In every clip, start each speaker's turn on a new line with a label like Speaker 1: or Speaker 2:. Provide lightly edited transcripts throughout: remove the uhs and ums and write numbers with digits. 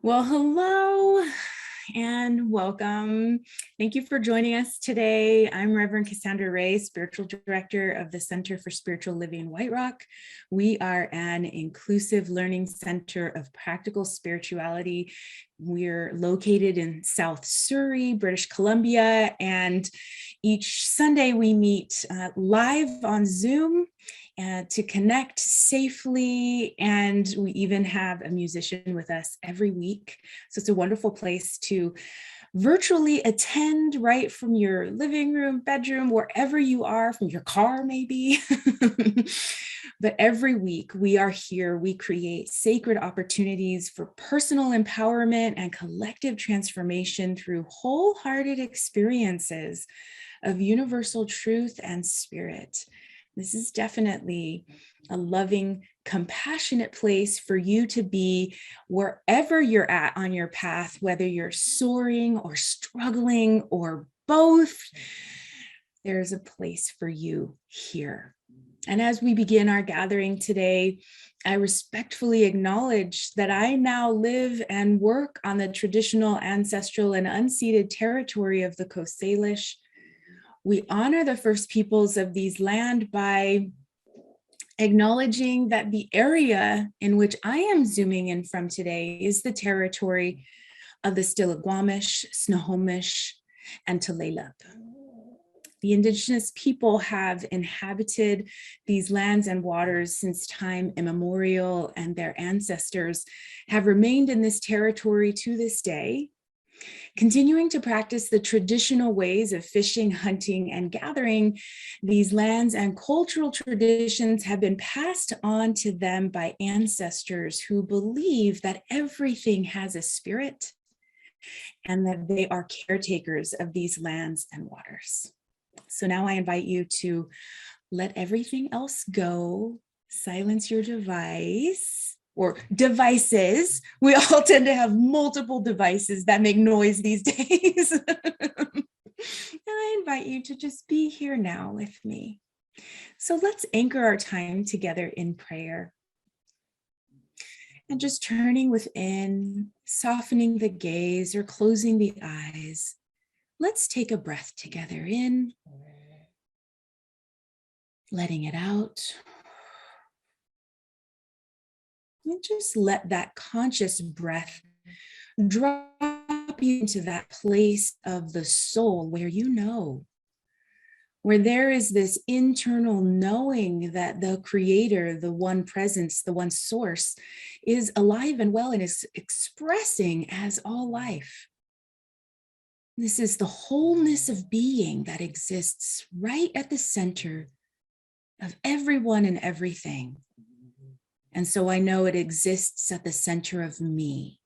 Speaker 1: Well, hello and welcome. Thank you for joining us today. I'm Reverend Cassandra Rae, Spiritual Director of the Center for Spiritual Living White Rock. We are an inclusive learning center of practical spirituality. We're located in South Surrey, British Columbia, and each Sunday we meet live on Zoom to connect safely. And we even have a musician with us every week. So it's a wonderful place to virtually attend right from your living room, bedroom, wherever you are, from your car maybe. But every week we are here, we create sacred opportunities for personal empowerment and collective transformation through wholehearted experiences of universal truth and spirit. This is definitely a loving, compassionate place for you to be wherever you're at on your path, whether you're soaring or struggling or both. There's a place for you here. And as we begin our gathering today, I respectfully acknowledge that I now live and work on the traditional, ancestral, and unceded territory of the Coast Salish. We honor the first peoples of these land by acknowledging that the area in which I am zooming in from today is the territory of the Stillaguamish, Snohomish, and Tulalip. The indigenous people have inhabited these lands and waters since time immemorial, and their ancestors have remained in this territory to this day, continuing to practice the traditional ways of fishing, hunting, and gathering. These lands and cultural traditions have been passed on to them by ancestors who believe that everything has a spirit and that they are caretakers of these lands and waters. So now I invite you to let everything else go, silence your device, or devices. We all tend to have multiple devices that make noise these days. And I invite you to just be here now with me. So let's anchor our time together in prayer. And just turning within, softening the gaze or closing the eyes. Let's take a breath together in, letting it out. And just let that conscious breath drop you into that place of the soul where you know, where there is this internal knowing that the creator, the one presence, the one source is alive and well and is expressing as all life. This is the wholeness of being that exists right at the center of everyone and everything. And so I know it exists at the center of me,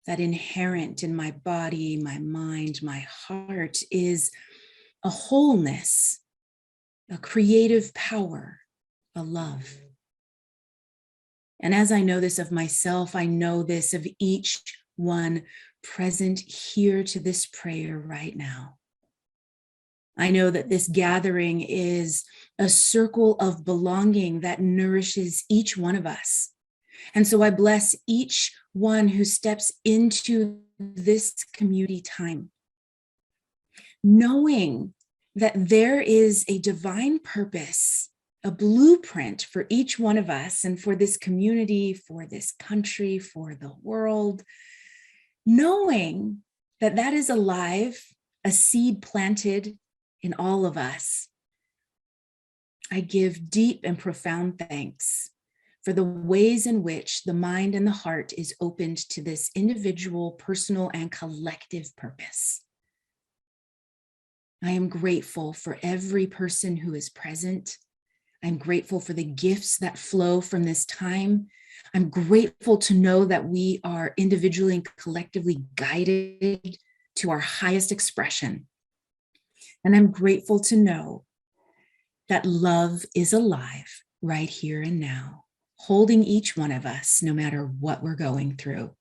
Speaker 1: that inherent in my body, my mind, my heart is a wholeness, a creative power, a love. And as I know this of myself, I know this of each one present here to this prayer right now. I know that this gathering is a circle of belonging that nourishes each one of us. And so I bless each one who steps into this community time, knowing that there is a divine purpose, a blueprint for each one of us and for this community, for this country, for the world, knowing that that is alive, a seed planted in all of us. I give deep and profound thanks for the ways in which the mind and the heart is opened to this individual, personal, and collective purpose. I am grateful for every person who is present. I'm grateful for the gifts that flow from this time. I'm grateful to know that we are individually and collectively guided to our highest expression. And I'm grateful to know that love is alive right here and now, holding each one of us, no matter what we're going through.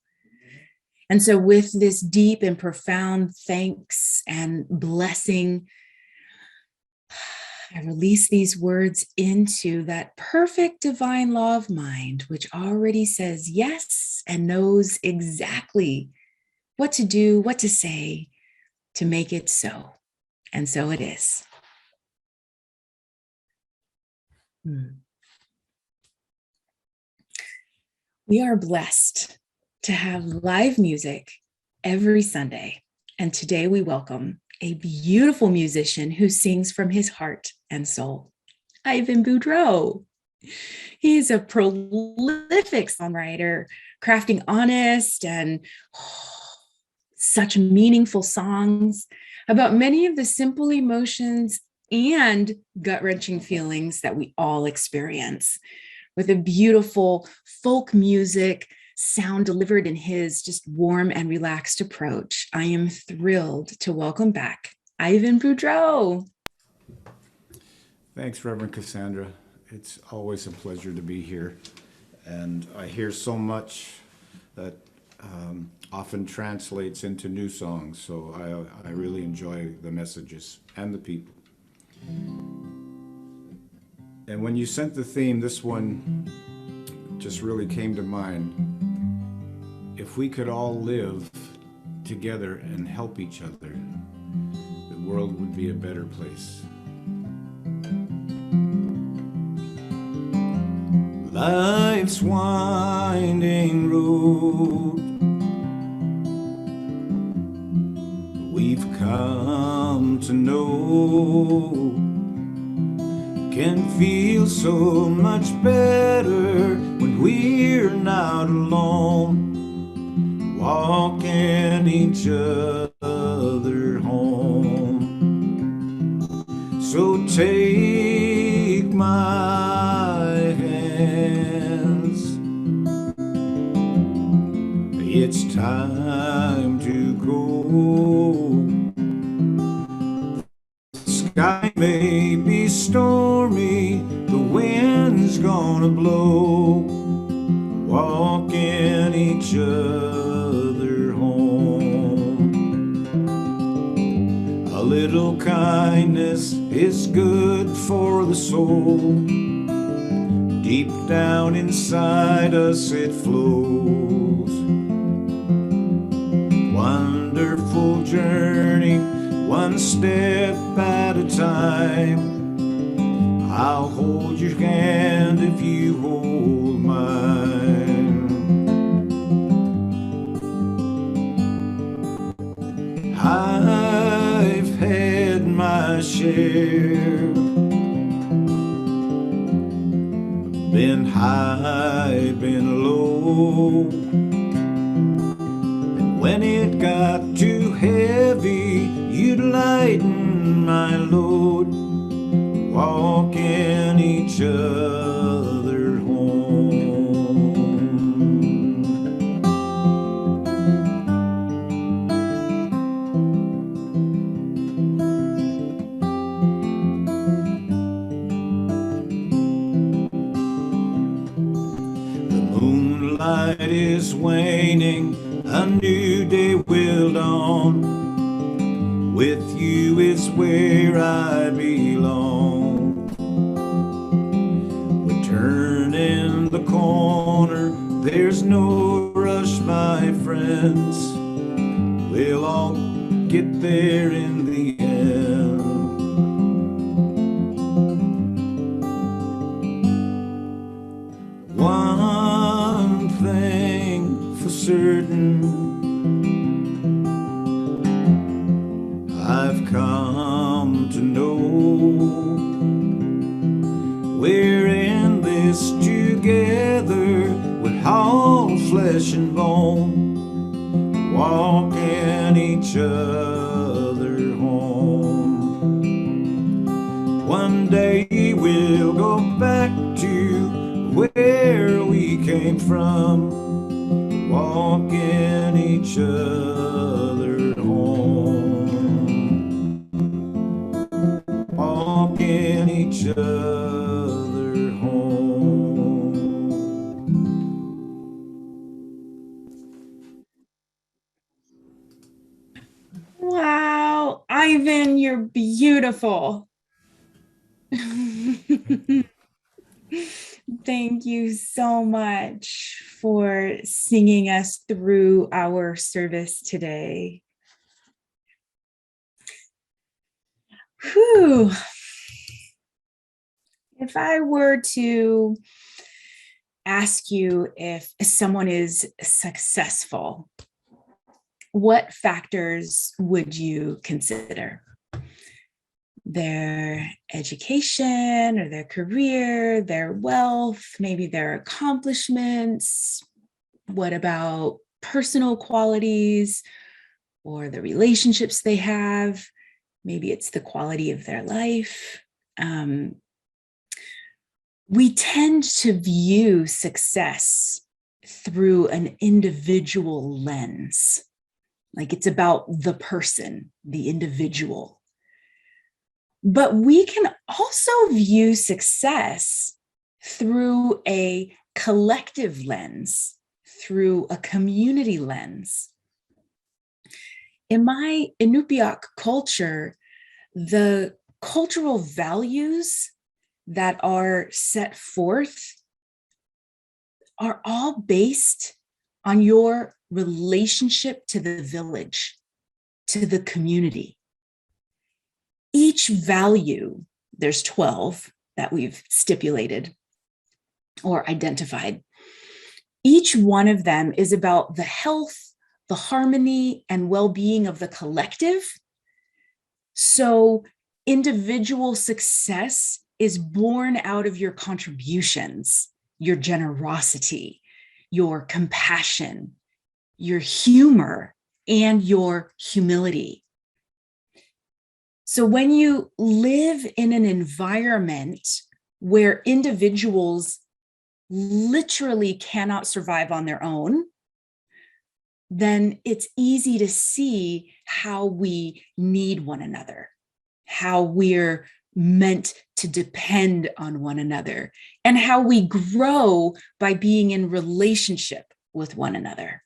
Speaker 1: And so with this deep and profound thanks and blessing, I release these words into that perfect divine law of mind, which already says yes and knows exactly what to do, what to say to make it so. And so it is. We are blessed to have live music every Sunday. And today we welcome a beautiful musician who sings from his heart and soul, Ivan Boudreau. He is a prolific songwriter, crafting honest and such meaningful songs about many of the simple emotions and gut-wrenching feelings that we all experience, with a beautiful folk music sound delivered in his just warm and relaxed approach. I am thrilled to welcome back Ivan Boudreau.
Speaker 2: Thanks, Reverend Cassandra. It's always a pleasure to be here. And I hear so much that often translates into new songs. So I really enjoy the messages and the people. And when you sent the theme, this one just really came to mind. If we could all live together and help each other, the world would be a better place. Life's winding road we've come to know can feel so much better when we're not alone, walking each other home. So take my hands, it's time to go. The sky may be stormy, the wind's gonna blow, walking each other home. A little kindness is good for the soul. Deep down inside us it flows. Wonderful journey, one step at a time. I'll hold your hand if you hold mine. I've had my share, been high, been low, and when it got too heavy, you'd lighten my load, walking each other home. The moonlight is waning, a new day will dawn. With you is where I belong. We're turning the corner, there's no rush, my friends. We'll all get there in the end. One thing for certain, I've come to know we're in this together, we're all flesh and bone, walking each other home. One day we'll go back to where we came from, walking each other home, walking each other home.
Speaker 1: Wow, Ivan, you're beautiful. Thank you so much for singing us through our service today. Whew. If I were to ask you if someone is successful, what factors would you consider? Their education or their career, their wealth, maybe their accomplishments? What about personal qualities or the relationships they have? Maybe it's the quality of their life. We tend to view success through an individual lens, like it's about the person, the individual. But we can also view success through a collective lens, through a community lens. In my Inupiaq culture, the cultural values that are set forth are all based on your relationship to the village, to the community. Each value, there's 12 that we've stipulated or identified. Each one of them is about the health, the harmony, and well-being of the collective. So individual success is born out of your contributions, your generosity, your compassion, your humor, and your humility. So when you live in an environment where individuals literally cannot survive on their own, then it's easy to see how we need one another, how we're meant to depend on one another, and how we grow by being in relationship with one another.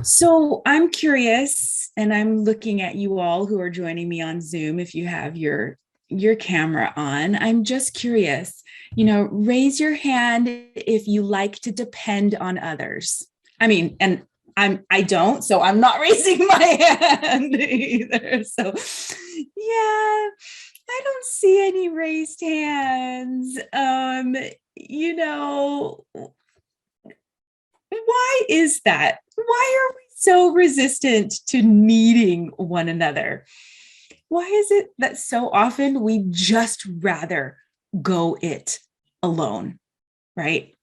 Speaker 1: So I'm curious, and I'm looking at you all who are joining me on Zoom, if you have your camera on. I'm just curious, raise your hand if you like to depend on others. I mean, and I don't, so I'm not raising my hand either. So yeah, I don't see any raised hands. Why is that? Why are we so resistant to needing one another? Why is it that so often we just rather go it alone, right?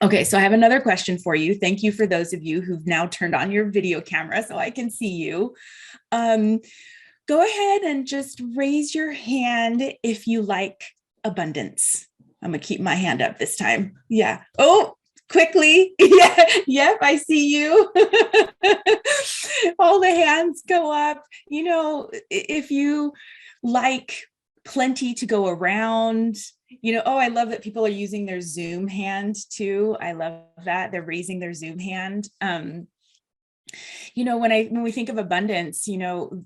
Speaker 1: Okay, so I have another question for you. Thank you for those of you who've now turned on your video camera so I can see you. Go ahead and just raise your hand if you like abundance. I'm gonna keep my hand up this time. Yeah. Oh, quickly. Yeah. Yep, I see you. All the hands go up. If you like plenty to go around, I love that people are using their Zoom hand too. I love that they're raising their Zoom hand. When we think of abundance,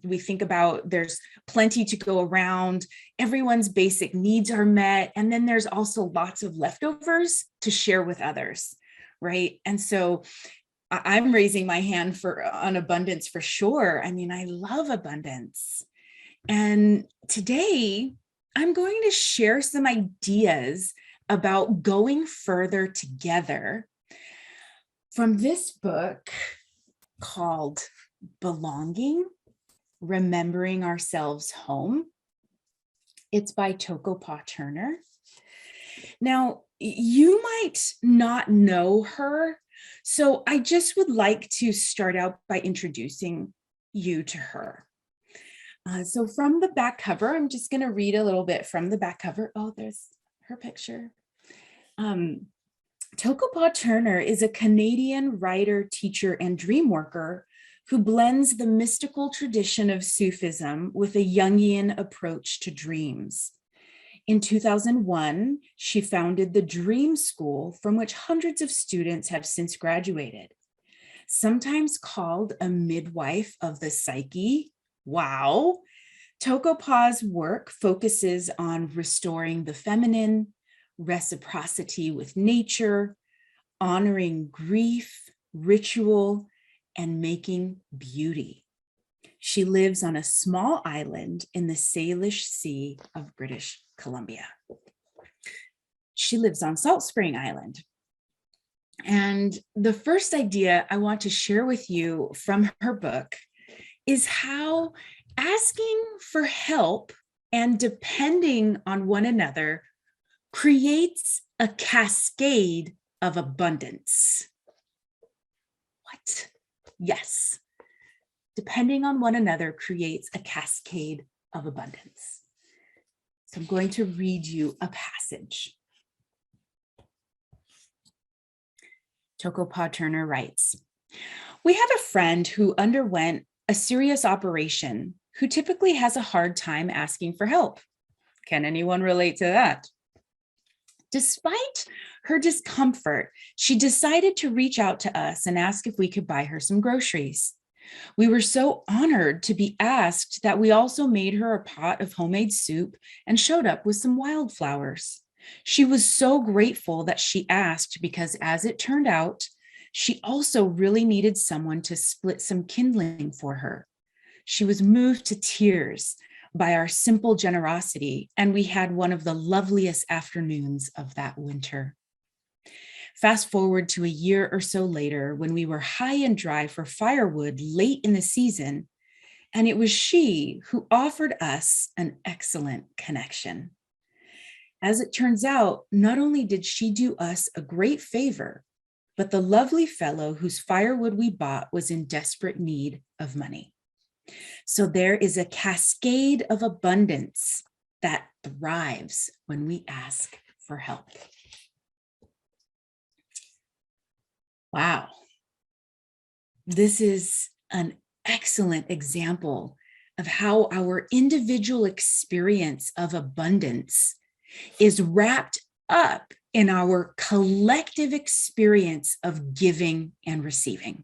Speaker 1: we think about there's plenty to go around, everyone's basic needs are met, and then there's also lots of leftovers to share with others, right? And so I'm raising my hand on abundance for sure. I mean, I love abundance. And today I'm going to share some ideas about going further together from this book called Belonging, Remembering Ourselves Home. It's by Toko Turner. Now, you might not know her, so I just would like to start out by introducing you to her. So from the back cover, I'm just going to read a little bit from the back cover. Oh, there's her picture. Toko Turner is a Canadian writer, teacher, and dream worker who blends the mystical tradition of Sufism with a Jungian approach to dreams. In 2001, she founded the Dream School, from which hundreds of students have since graduated. Sometimes called a midwife of the psyche, wow, Tokopa's work focuses on restoring the feminine, reciprocity with nature, honoring grief, ritual, and making beauty. She lives on a small island in the Salish Sea of British Columbia. She lives on Salt Spring Island. And the first idea I want to share with you from her book is how asking for help and depending on one another creates a cascade of abundance. What? Yes. Depending on one another creates a cascade of abundance. So I'm going to read you a passage. Tokopa Turner writes, "We have a friend who underwent a serious operation who typically has a hard time asking for help. Can anyone relate to that? Despite her discomfort, she decided to reach out to us and ask if we could buy her some groceries. We were so honored to be asked that we also made her a pot of homemade soup and showed up with some wildflowers. She was so grateful that she asked because, as it turned out, she also really needed someone to split some kindling for her. She was moved to tears by our simple generosity, and we had one of the loveliest afternoons of that winter. Fast forward to a year or so later, when we were high and dry for firewood late in the season, and it was she who offered us an excellent connection. As it turns out, not only did she do us a great favor, but the lovely fellow whose firewood we bought was in desperate need of money. So there is a cascade of abundance that thrives when we ask for help." Wow. This is an excellent example of how our individual experience of abundance is wrapped up in our collective experience of giving and receiving.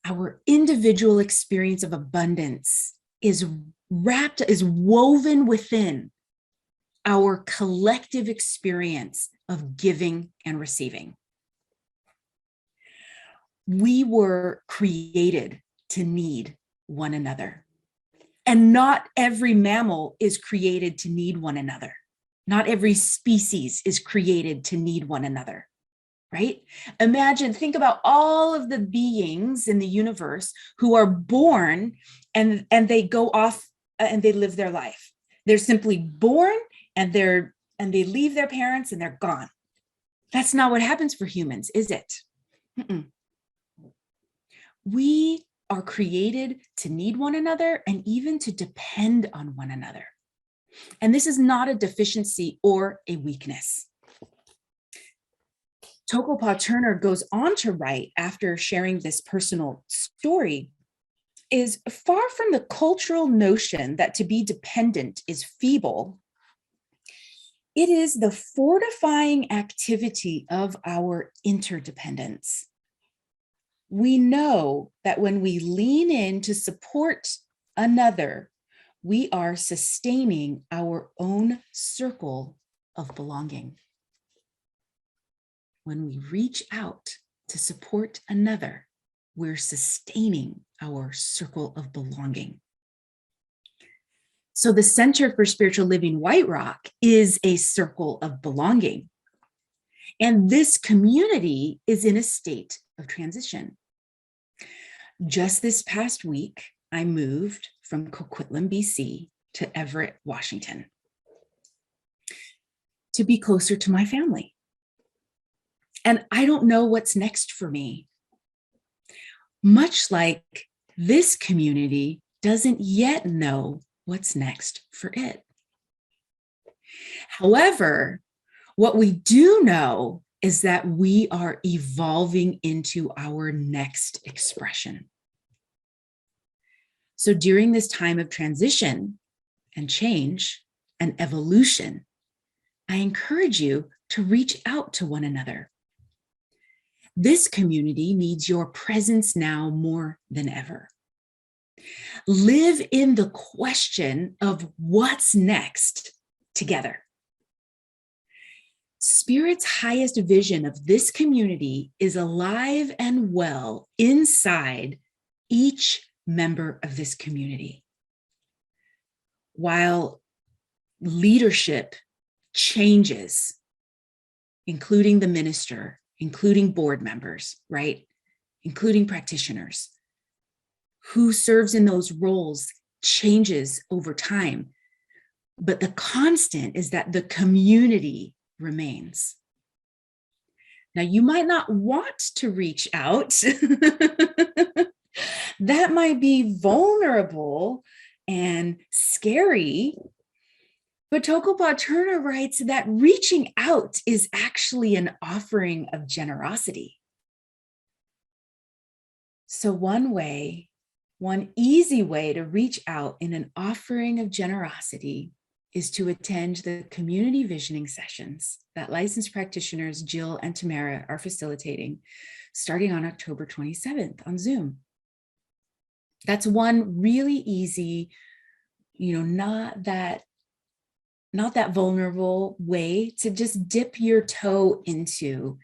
Speaker 1: Our individual experience of abundance is woven within our collective experience of giving and receiving. We were created to need one another. And not every mammal is created to need one another. Not every species is created to need one another, right? Think about all of the beings in the universe who are born and they go off and they live their life. They're simply born and they leave their parents and they're gone. That's not what happens for humans, is it? Mm-mm. We are created to need one another and even to depend on one another. And this is not a deficiency or a weakness. Tokopa Turner goes on to write, after sharing this personal story, is far from the cultural notion that to be dependent is feeble. It is the fortifying activity of our interdependence. We know that when we lean in to support another, we are sustaining our own circle of belonging. When we reach out to support another, we're sustaining our circle of belonging. So the Center for Spiritual Living White Rock is a circle of belonging. And this community is in a state of transition. Just this past week, I moved from Coquitlam, BC to Everett, Washington, to be closer to my family. And I don't know what's next for me. Much like this community doesn't yet know what's next for it. However, what we do know is that we are evolving into our next expression. So during this time of transition and change and evolution, I encourage you to reach out to one another. This community needs your presence now more than ever. Live in the question of what's next together. Spirit's highest vision of this community is alive and well inside each member of this community. While leadership changes, including the minister, including board members, right? Including practitioners, who serves in those roles changes over time. But the constant is that the community remains. Now, you might not want to reach out. That might be vulnerable and scary. But Tokopah Turner writes that reaching out is actually an offering of generosity. So one easy way to reach out in an offering of generosity is to attend the community visioning sessions that licensed practitioners Jill and Tamara are facilitating starting on October 27th on Zoom. That's one really easy, not that vulnerable way to just dip your toe into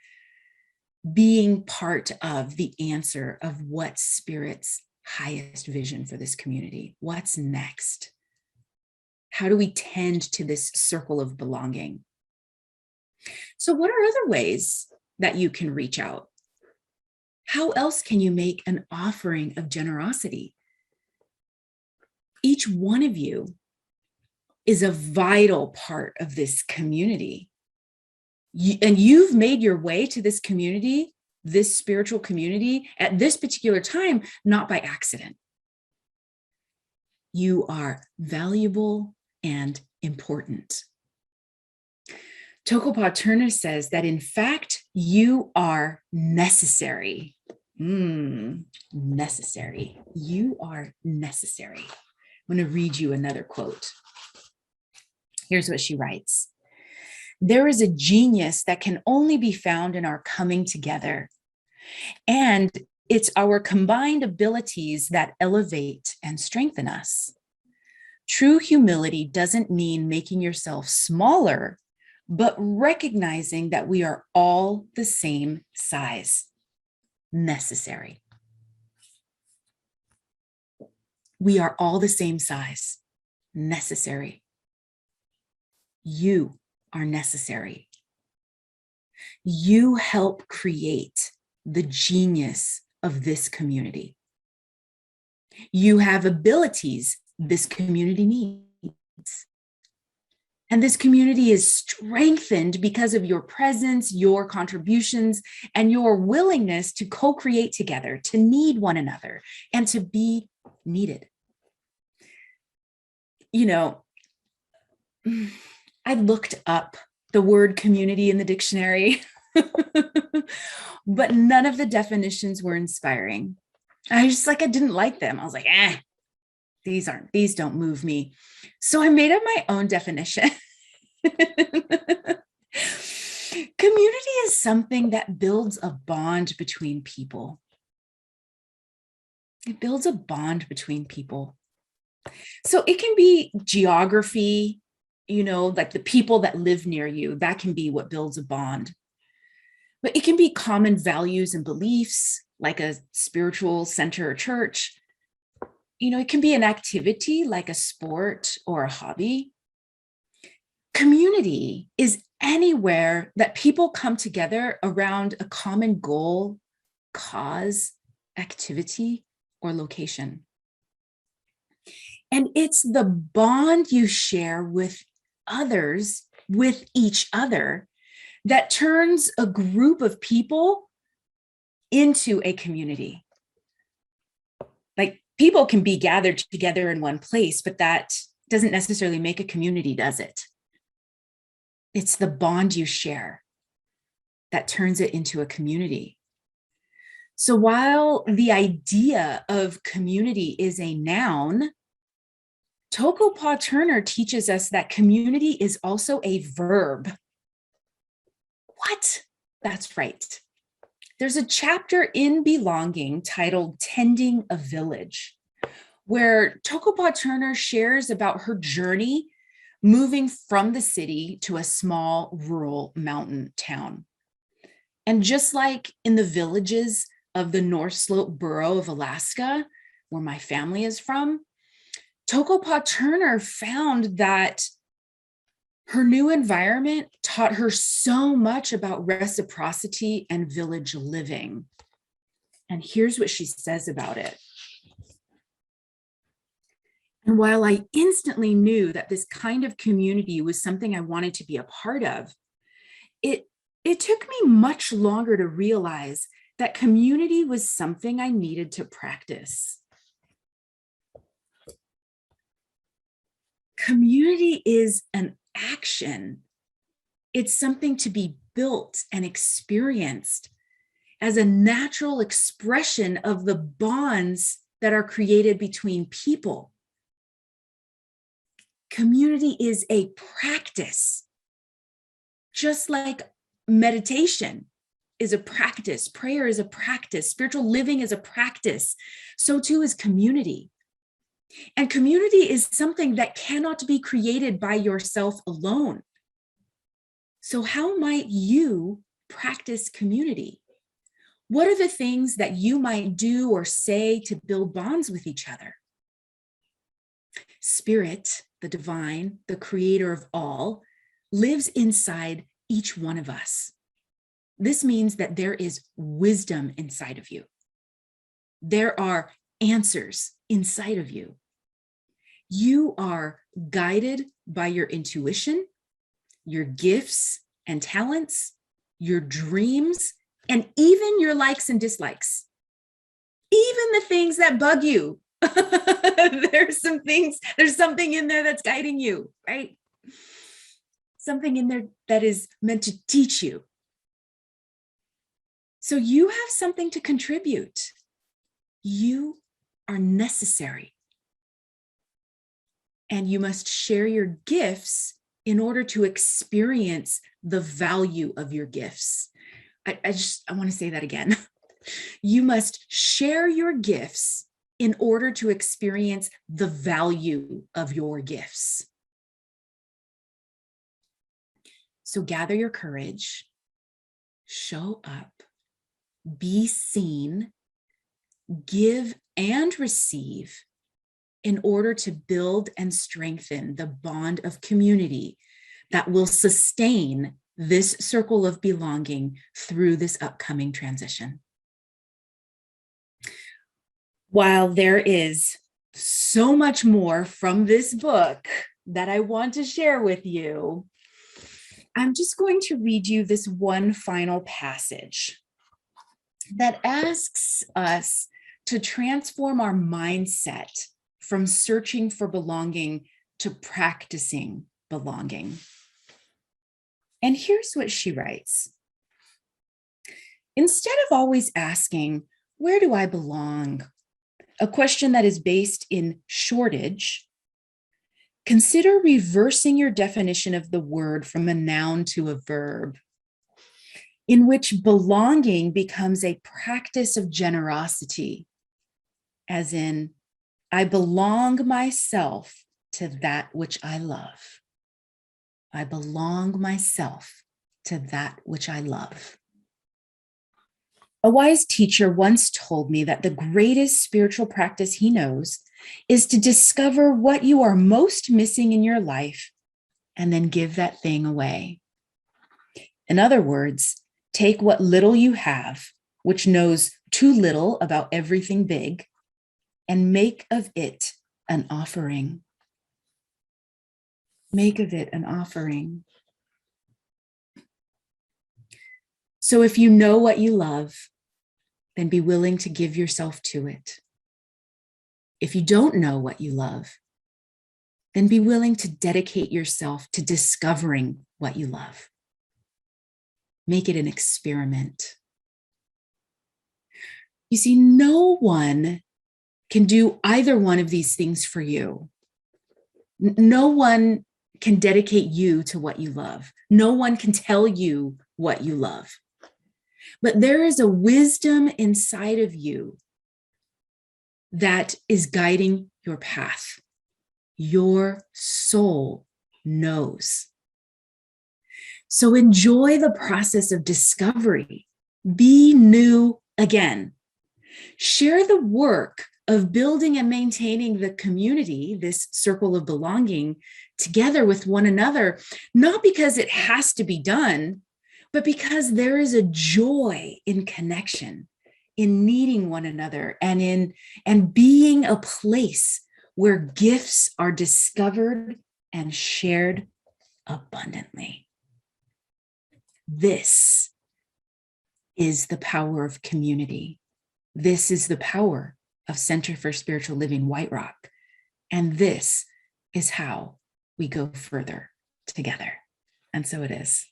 Speaker 1: being part of the answer of what Spirit's highest vision for this community. What's next? How do we tend to this circle of belonging? So what are other ways that you can reach out? How else can you make an offering of generosity? Each one of you is a vital part of this community. And you've made your way to this community, this spiritual community, at this particular time, not by accident. You are valuable and important. Tokopah Turner says that, in fact, you are necessary. Necessary. You are necessary. I'm going to read you another quote. Here's what she writes. There is a genius that can only be found in our coming together. And it's our combined abilities that elevate and strengthen us. True humility doesn't mean making yourself smaller, but recognizing that we are all the same size. Necessary. We are all the same size. Necessary. You are necessary. You help create the genius of this community. You have abilities this community needs. And this community is strengthened because of your presence, your contributions, and your willingness to co-create together, to need one another, and to be needed. I looked up the word community in the dictionary, but none of the definitions were inspiring. I didn't like them. I was like, these don't move me. So I made up my own definition. Community is something that builds a bond between people. It builds a bond between people. So it can be geography, like the people that live near you, that can be what builds a bond. But it can be common values and beliefs, like a spiritual center or church. It can be an activity like a sport or a hobby. Community is anywhere that people come together around a common goal, cause, activity, or location. And it's the bond you share with others, with each other, that turns a group of people into a community. Like, people can be gathered together in one place, but that doesn't necessarily make a community, does it? It's the bond you share that turns it into a community. So while the idea of community is a noun, Tokopah Turner teaches us that community is also a verb. What? That's right. There's a chapter in Belonging titled Tending a Village, where Tokopah Turner shares about her journey moving from the city to a small rural mountain town. And just like in the villages of the North Slope borough of Alaska, where my family is from, Tokopah Turner found that her new environment taught her so much about reciprocity and village living. And here's what she says about it. And while I instantly knew that this kind of community was something I wanted to be a part of, it took me much longer to realize that community was something I needed to practice. Community is an action. It's something to be built and experienced as a natural expression of the bonds that are created between people. Community is a practice, just like meditation is a practice, prayer is a practice, spiritual living is a practice. So too is community. And community is something that cannot be created by yourself alone. So how might you practice community? What are the things that you might do or say to build bonds with each other? Spirit, the divine, the creator of all, lives inside each one of us. This means that there is wisdom inside of you. There are answers inside of you. You are guided by your intuition, your gifts and talents, your dreams, and even your likes and dislikes. Even the things that bug you. There's something in there that's guiding you, right? Something in there that is meant to teach you. So you have something to contribute. You are necessary. And you must share your gifts in order to experience the value of your gifts. I want to say that again. You must share your gifts in order to experience the value of your gifts. So gather your courage, show up, be seen, give and receive in order to build and strengthen the bond of community that will sustain this circle of belonging through this upcoming transition. While there is so much more from this book that I want to share with you, I'm just going to read you this one final passage that asks us to transform our mindset from searching for belonging to practicing belonging. And here's what she writes. Instead of always asking, where do I belong? A question that is based in shortage, consider reversing your definition of the word from a noun to a verb, in which belonging becomes a practice of generosity, as in, I belong myself to that which I love. I belong myself to that which I love. A wise teacher once told me that the greatest spiritual practice he knows is to discover what you are most missing in your life and then give that thing away. In other words, take what little you have, which knows too little about everything big, and make of it an offering. Make of it an offering. So if you know what you love, then be willing to give yourself to it. If you don't know what you love, then be willing to dedicate yourself to discovering what you love. Make it an experiment. You see, no one can do either one of these things for you. No one can dedicate you to what you love. No one can tell you what you love. But there is a wisdom inside of you that is guiding your path. Your soul knows. So enjoy the process of discovery. Be new again. Share the work of building and maintaining the community, this circle of belonging, together with one another, not because it has to be done, but because there is a joy in connection, in needing one another, and being a place where gifts are discovered and shared abundantly. This is the power of community. This is the power of Center for Spiritual Living White Rock. And this is how we go further together. And so it is.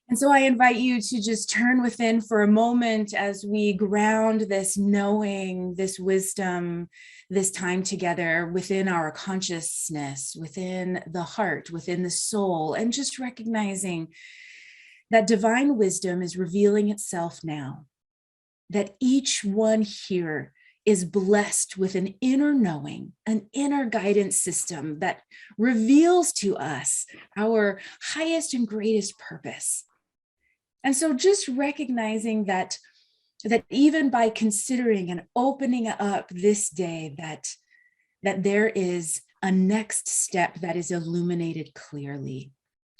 Speaker 1: And so I invite you to just turn within for a moment as we ground this knowing, this wisdom, this time together within our consciousness, within the heart, within the soul, and just recognizing that divine wisdom is revealing itself now, that each one here is blessed with an inner knowing, an inner guidance system that reveals to us our highest and greatest purpose. And so just recognizing that even by considering and opening up this day, that there is a next step that is illuminated clearly.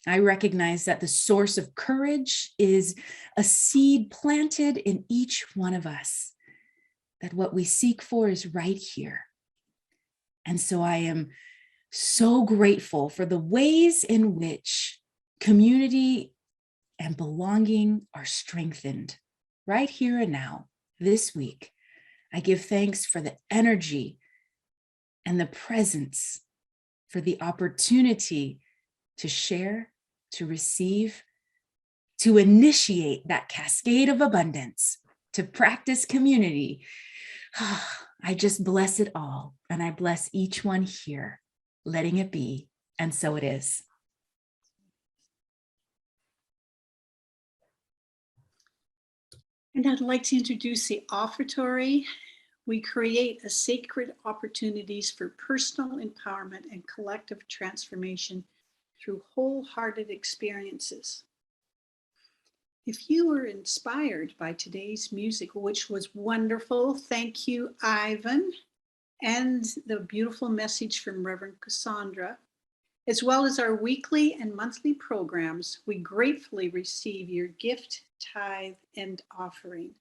Speaker 1: I recognize that the source of courage is a seed planted in each one of us, that what we seek for is right here. And so I am so grateful for the ways in which community and belonging are strengthened right here and now, this week. I give thanks for the energy and the presence, for the opportunity to share, to receive, to initiate that cascade of abundance, to practice community. I just bless it all, and I bless each one here, letting it be, and so it is.
Speaker 3: And I'd like to introduce the Offertory. We create a sacred opportunities for personal empowerment and collective transformation through wholehearted experiences. If you were inspired by today's music, which was wonderful, thank you, Ivan, and the beautiful message from Reverend Cassandra, as well as our weekly and monthly programs, we gratefully receive your gift, tithe, and offering.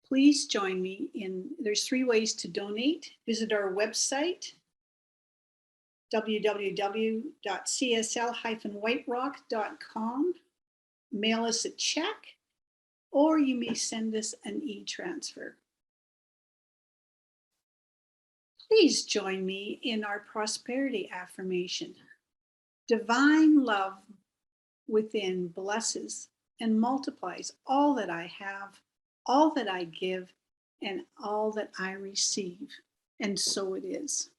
Speaker 3: Please join me there's 3 ways to donate. Visit our website, www.csl-whiterock.com. Mail us a check, or you may send us an e-transfer. Please join me in our prosperity affirmation. Divine love within blesses and multiplies all that I have, all that I give, and all that I receive. And so it is.